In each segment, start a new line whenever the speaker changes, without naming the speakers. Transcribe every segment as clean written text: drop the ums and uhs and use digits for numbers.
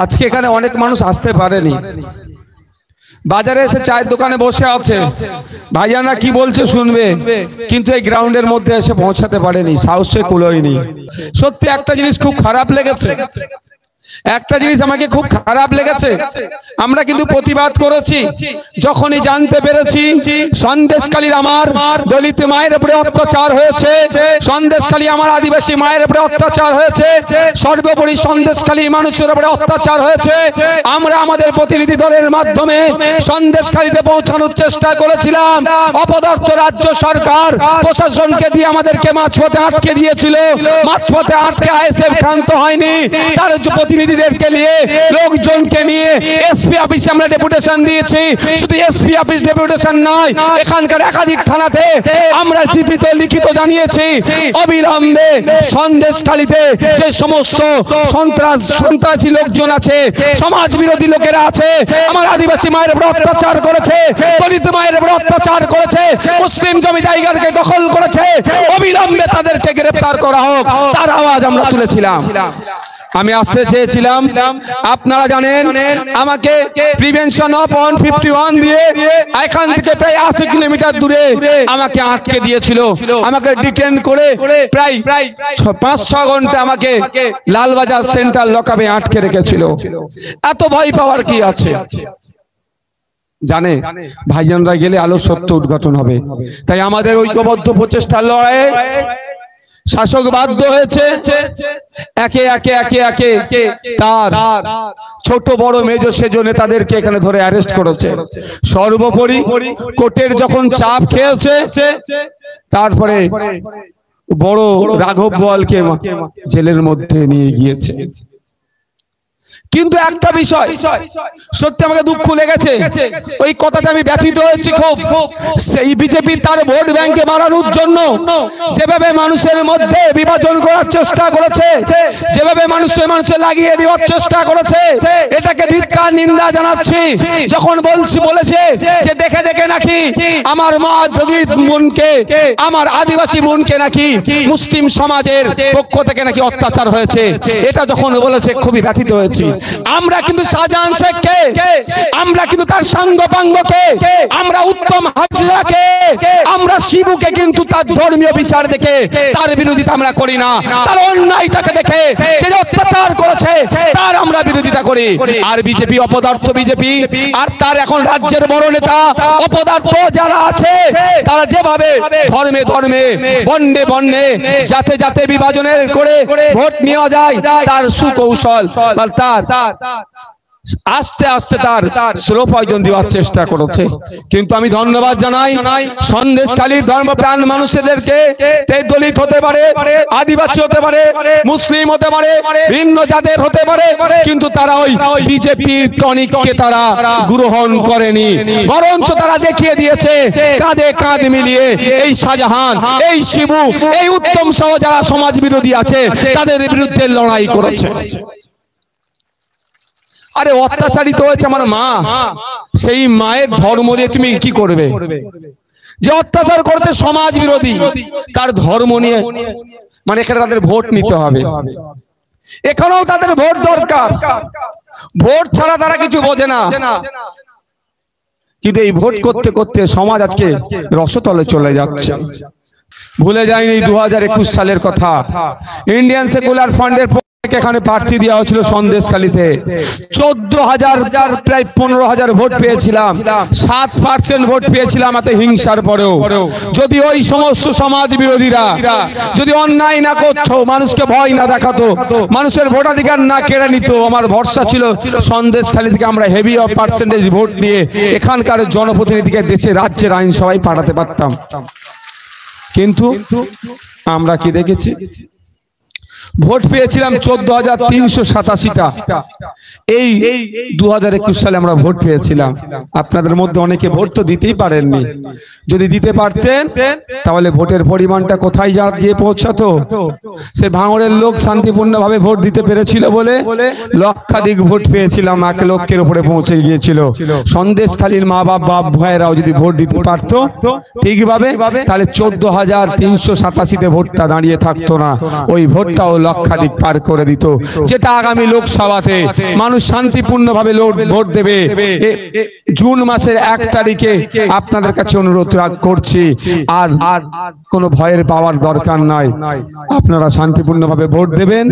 আজকে এখানে অনেক মানুষ আসতে পারেনি, বাজারে এসে চায়ের দোকানে বসে আছে, ভাইজানা কি বলছে শুনবে, কিন্তু এই গ্রাউন্ডের মধ্যে এসে পৌঁছাতে পারেনি, সাহসে কুলোয়নি। সত্যি একটা জিনিস খুব খারাপ লেগেছে, একটা জিনিস আমাকে খুব খারাপ লেগেছে। আমরা কিন্তু প্রতিবাদ করেছি, যখনই জানতে পেরেছি সন্দেশখালীর আমার দলিত মায়ের উপরে অত্যাচার হয়েছে, সন্দেশখালী আমার আদিবাসী মায়ের উপরে অত্যাচার হয়েছে, সর্বোপরি সন্দেশখালী মানুষের উপরে অত্যাচার হয়েছে, আমরা আমাদের প্রতিনিধি দলের মাধ্যমে সন্দেশখালীতে পৌঁছানোর চেষ্টা করেছিলাম। অপদার্থ রাজ্য সরকার প্রশাসনকে দিয়ে আমাদেরকে মাঝপথে আটকে দিয়েছিল, মাঝপথে আটকে আইএসএফ ক্ষান্ত হয়নি, তার প্রতিনিধিদেরকে নিয়ে লোকজনকে নিয়ে এসপি অফিসে আমরা ডেপুটেশন দিয়েছি। শুধু এসপি অফিস ডেপুটেশন নয়, এখানকার একাধিক থানাতে আমরা চিঠিতে লিখিত জানিয়েছি অবিলম্বে সন্দেশখালীতে যে সমস্ত সন্ত্রাসী লোকজন আছে, সমাজ বিরোধী লোকেরা আছে, আমার আদিবাসী মায়ের উপর অত্যাচার করেছে, দলিত মায়ের উপর অত্যাচার করেছে, মুসলিম জমি জায়গাকে দখল করেছে, অবিলম্বে তাদেরকে গ্রেফতার করা হোক, তার আওয়াজ আমরা তুলেছিলাম। আমি আসতে চেয়েছিলাম, আপনারা জানেন আমাকে প্রিভেনশন অফ 151 দিয়ে এখান থেকে প্রায় 80 কিলোমিটার দূরে আমাকে আটকে দিয়েছিল, আমাকে ডিটেন করে প্রায় 5-6 ঘন্টা আমাকে লালবাজার সেন্ট্রাল লকআপে আটকে রেখেছিল। এত ভয় পাওয়ার কি আছে? জানে ভাইজানরা গেলে আলো সত্য উদ্ঘাটন হবে। তাই আমাদের ঐক্যবদ্ধ প্রচেষ্টার লড়াইয়ে শাসক বাধ্য হয়েছে একে একে একে একে তার ছোট বড় মেজ সেজ নেতাদেরকে এখানে ধরে অ্যারেস্ট করেছে। সর্বোপরি কোর্টের যখন চাপ খেয়েছে, তারপরে বড় রাঘব বোয়ালকে জেলের মধ্যে নিয়ে গিয়েছে। কিন্তু একটা বিষয় সত্যি আমাকে দুঃখ লেগেছে, ওই কথাটা আমি ব্যথিত হয়েছি খুব। সেই বিজেপি তার ভোট ব্যাংকে বাড়ানোর জন্য যেভাবে মানুষের মধ্যে বিভাজন করার চেষ্টা করেছে, যেভাবে মানুষে লাগিয়ে দেওয়ার চেষ্টা করেছে, এটাকে ধিক্কার নিন্দা জানাচ্ছি। যখন বলেছে যে দেখে দেখে নাকি আমার মা দলিত বোনকে, আমার আদিবাসী বোনকে নাকি মুসলিম সমাজের পক্ষ থেকে নাকি অত্যাচার হয়েছে, এটা যখন বলেছে খুবই ব্যথিত হয়েছি। আমরা কিন্তু শাহজাহান শেখকে, আমরা কিন্তু তার সাঙ্গপাঙ্গকে, আমরা উত্তম হাজরাকে, আমরা শিবুকে কিন্তু তার ধর্মীয় বিচার দেখে তার বিরোধিতা আমরা করি না, তার অন্যায়টাকে দেখে যে অত্যাচার করেছে তার আমরা বিরোধিতা করি। আর বিজেপি অপদার্থ বিজেপি আর তার এখন রাজ্যের বড় নেতা অপদার্থ যারা আছে, তারা যেভাবে ধর্মে ধর্মে বন্যে বন্যে জাতে জাতে বিভাজনের করে ভোট নেওয়া যায়, তার সুকৌশল তার আস্তে আস্তে তার স্লো পয়জন দেওয়ার চেষ্টা করেছে। কিন্তু আমি ধন্যবাদ জানাই সন্দেশখালীর ধর্মপ্রাণ মানুষদেরকে, দলিত হতে পারে, আদিবাসী হতে পারে, মুসলিম হতে পারে, ভিন্ন জাতের হতে পারে, কিন্তু তারা ওই বিজেপির টনিককে তারা গ্রহণ করেনি, বরঞ্চ তারা দেখিয়ে দিয়েছে কাঁধে কাঁধ মিলিয়ে এই শাহজাহান, এই শিবু, এই উত্তম সহ যারা সমাজ বিরোধী আছে তাদের বিরুদ্ধে লড়াই করেছে। আরে অত্যাচারিত হয়েছে আমার মা, সেই মায়ের ধর্ম নিয়ে তুমি কি করবে? যে অত্যাচার করতে সমাজ বিরোধী, তার ধর্ম নিয়ে মানে এখানে তাদের ভোট নিতে হবে, এখানেও তাদের ভোট দরকার, ভোট ছাড়া তারা কিছু বোঝে না। কিন্তু এই ভোট করতে করতে সমাজ আজকে রসতলে চলে যাচ্ছে। ভুলে যায়নি 2021 সালের কথা, ইন্ডিয়ান সেকুলার ফান্ডের এখানে প্রার্থী দেওয়া হয়েছিল সন্দেশখালীতে, 14,000 প্রায় 15,000 ভোট পেয়েছিলাম, 7% ভোট পেয়েছিলাম এত হিংসার পরেও। যদি ওই সমস্ত সমাজ বিরোধীরা যদি অন্যায় না করতো, মানুষকে ভয় না দেখাতো, মানুষের ভোটাধিকার না কেড়ে নিত, আমার ভরসা ছিল সন্দেশখালী থেকে আমরা হেভি পার্সেন্টেজ ভোট দিয়ে এখানকার জনপ্রতিনিধিকে দেশে রাজ্যের আইনসভায় পাঠাতে পারতাম। কিন্তু আমরা কি দেখেছি? ভোট পেয়েছিলাম 14,387টা। এই 2021 সালে আমরা ভোট পেয়েছিলাম। আপনাদের মধ্যে অনেকে ভোট তো দিতেই পারেননি, যদি দিতে পারতেন তাহলে ভোটের পরিমাণটা কোথায় গিয়ে পৌঁছাতো? সে ভাঙড়ের লোক শান্তিপূর্ণভাবে ভোট দিতে পেরেছিল বলে লক্ষাধিক ভোট পেয়েছিলাম, 1 লক্ষের উপরে পৌঁছে গিয়েছিল। সন্দেশখালীর মা বাপ ভাইয়েরাও যদি ভোট দিতে পারতো ঠিকভাবে, তাহলে 14,387তে ভোটটা দাঁড়িয়ে থাকতো না, ওই ভোটটাও লক্ষাধিক পার করে দিত, যেটা আগামী লোকসভাতে মানুষ শান্তিপূর্ণভাবে ভোট দেবে। জুন মাসের 1 তারিখে আপনাদের কাছে অনুরোধ করছি, আর কোনো ভয়ের পাওয়ার দরকার নাই। আপনারা শান্তিপূর্ণভাবে ভোট দেবেন,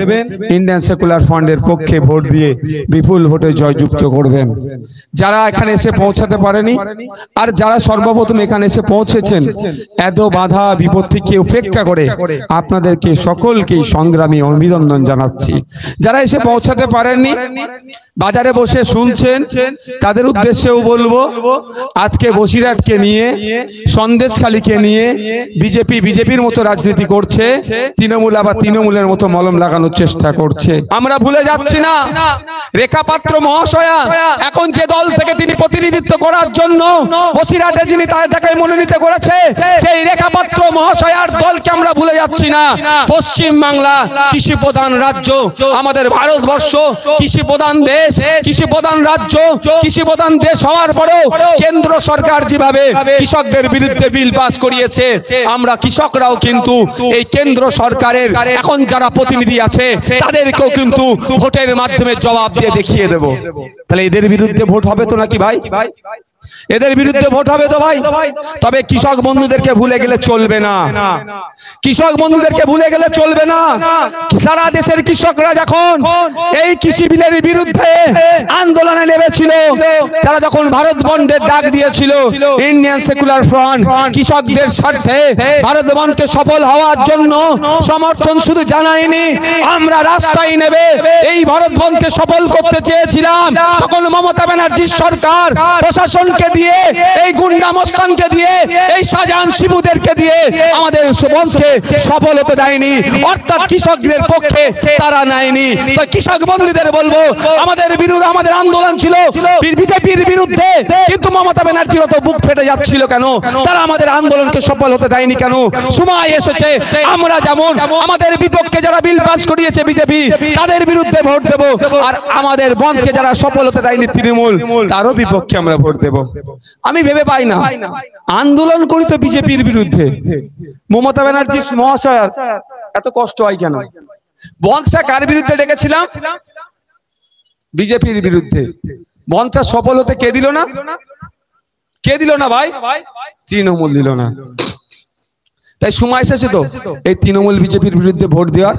ইন্ডিয়ান সেকুলার ফ্রন্টের পক্ষে ভোট দিয়ে বিপুল ভোটে জয়যুক্ত করবেন। যারা এখানে এসে পৌঁছাতে পারেনি আর যারা সর্বপ্রথম এখানে এসে পৌঁছেছেন, এত বাধা বিপত্তিকে উপেক্ষা করে আপনাদেরকে সকলকেই সংগ্রামী অভিনন্দন জানাচ্ছি। যারা এসে পৌঁছাতে পারেননি, বাজারে বসে শুনছেন, তাদের উদ্দেশ্যেও বলবো, আজকে বসিরহাটকে নিয়ে, সন্দেশখালীকে নিয়ে বিজেপির মতো রাজনীতি করছে, তৃণমূল আবার তৃণমূলের মতো মলম লাগানোর চেষ্টা করছে। আমরা ভুলে যাচ্ছি না, রেখা পাত্র মহাশয়া এখন যে দল থেকে তিনি প্রতিনিধিত্ব করার জন্য বসিরহাটে যিনি তাকে মনোনীত করেছে, সেই রেখা পাত্র মহাশয়ার দলকে আমরা ভুলে যাচ্ছি না। পশ্চিম বাংলা কৃষি প্রধান রাজ্য, আমাদের ভারতবর্ষ কৃষি প্রধান দেশ, কৃষি প্রধান রাজ্য, কৃষি প্রধান দেশ হওয়ার পরেও কেন্দ্র সরকার যেভাবে কৃষকদের বিরুদ্ধে বিল পাস করিয়েছে, আমরা কৃষকরাও কিন্তু এই কেন্দ্র সরকারের এখন যারা প্রতিনিধি আছে তাদেরকেও কিন্তু ভোটের মাধ্যমে জবাব দিয়ে দেখিয়ে দেব। তাহলে এদের বিরুদ্ধে ভোট হবে তো নাকি ভাই? এদের বিরুদ্ধে ভোট হবে তো ভাই? তবে কৃষক বন্ধুদেরকে ভুলে গেলে চলবে না, কৃষক বন্ধুদেরকে ভুলে গেলে চলবে না। সারা দেশের কৃষকরা যখন এই কৃষি বিলের বিরুদ্ধে আন্দোলনে নেমেছিল, তারা যখন ভারত বন্ধের ডাক দিয়েছিল, ইন্ডিয়ান সেকুলার ফ্রন্ট কৃষকদের স্বার্থে ভারত বন্ধকে সফল হওয়ার জন্য সমর্থন শুধু জানায়নি, আমরা রাস্তায় নেবে এই ভারত বন্ধকে সফল করতে চেয়েছিলাম। তখন মমতা ব্যানার্জির সরকার প্রশাসনকে দিয়ে, এই গুন্ডা মস্তানকে দিয়ে, এই শাহজাহান শিবুদেরকে দিয়ে আমাদের বন্ধকে সফল হতে দেয়নি, অর্থাৎ কৃষকদের পক্ষে তারা নেয়নি। তো কৃষক বন্ধুদের বলবো, আমাদের বিরুদ্ধে আমাদের আন্দোলন ছিল বিজেপির বিরুদ্ধে, কিন্তু মমতা ব্যানার্জির তো বুক ফেটে যাচ্ছিল কেন? তারা আমাদের আন্দোলনকে সফল হতে দেয়নি কেন? সময় এসেছে আমরা যেমন আমাদের বিপক্ষে যারা বিল পাস করিয়েছে বিজেপি, তাদের বিরুদ্ধে ভোট দেব, আর আমাদের বন্ধকে যারা সফল হতে দেয়নি তৃণমূল, তারও বিপক্ষে আমরা ভোট দেব। আমি ভেবে পাই না, আন্দোলন করি তো বিজেপির বিরুদ্ধে, মমতা ব্যানার্জি মহাশয়ার এত কষ্ট হয় কেন? বন্ধটা কার বিরুদ্ধে ডেকেছিলাম? বিজেপির বিরুদ্ধে। বন্ধটা সফল হতে কে দিল না? কে দিল না ভাই? তৃণমূল দিল না। তাই সময় এসেছে তো এই তৃণমূল বিজেপির বিরুদ্ধে ভোট দেওয়ার।